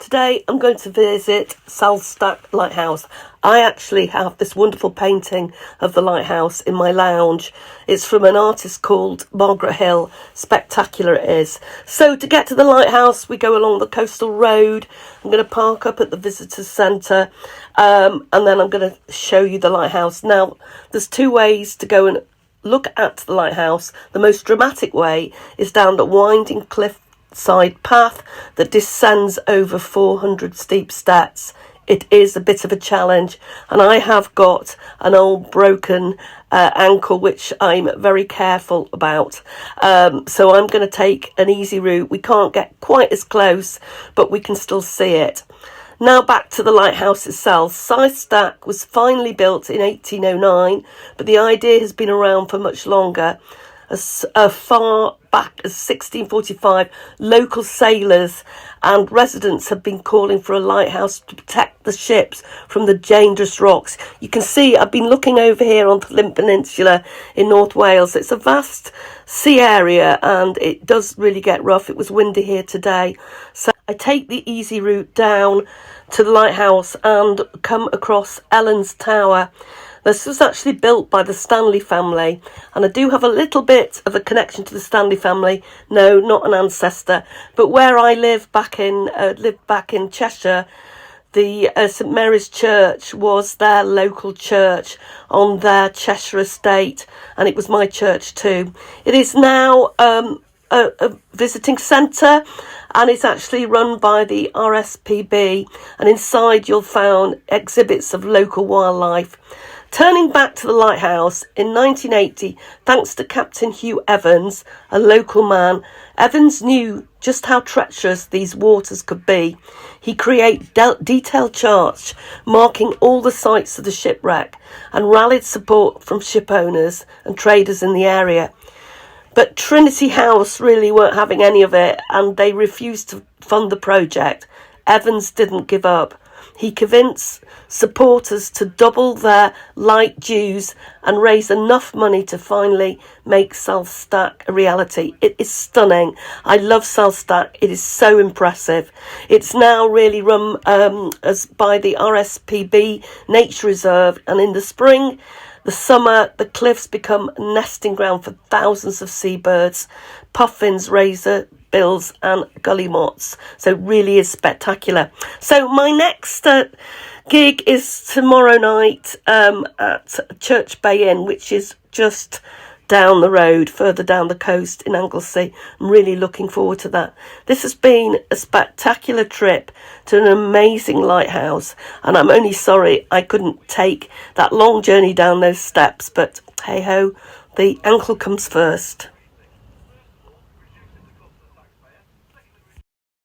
Today I'm going to visit South Stack Lighthouse. I actually have this wonderful painting of the lighthouse in my lounge. It's from an artist called Margaret Hill. Spectacular it is. So to get to the lighthouse, we go along the coastal road. I'm going to park up at the visitors centre and then I'm going to show you the lighthouse. Now, there's two ways to go and look at the lighthouse. The most dramatic way is down the winding cliff side path that descends over 400 steep steps. It is a bit of a challenge, and I have got an old broken ankle which I'm very careful about, so I'm going to take an easy route. We can't get quite as close, but we can still see it. Now back to the lighthouse itself. South Stack was finally built in 1809, but the idea has been around for much longer. As far back as 1645, local sailors and residents have been calling for a lighthouse to protect the ships from the dangerous rocks. You can see I've been looking over here on the Llyn Peninsula in North Wales. It's a vast sea area and it does really get rough. It was windy here today. So I take the easy route down to the lighthouse and come across Ellen's Tower. This was actually built by the Stanley family, and I do have a little bit of a connection to the Stanley family. No, not an ancestor, but where I lived back in Cheshire, the St Mary's Church was their local church on their Cheshire estate, and it was my church too. It is now a visiting centre, and it's actually run by the RSPB, and inside you'll find exhibits of local wildlife. Turning back to the lighthouse, in 1980, thanks to Captain Hugh Evans, a local man, Evans knew just how treacherous these waters could be. He created detailed charts marking all the sites of the shipwreck and rallied support from ship owners and traders in the area. But Trinity House really weren't having any of it, and they refused to fund the project. Evans didn't give up. He convinced supporters to double their light dues and raise enough money to finally make South Stack a reality. It is stunning. I love South Stack. It is so impressive. It's now really run as by the RSPB Nature Reserve, and in the spring, the summer, the cliffs become a nesting ground for thousands of seabirds, puffins, razor bills and gullymots. So it really is spectacular. So my next gig is tomorrow night at Church Bay Inn, which is just down the road, further down the coast in Anglesey. I'm really looking forward to that. This has been a spectacular trip to an amazing lighthouse, and I'm only sorry I couldn't take that long journey down those steps, but hey ho, the ankle comes first.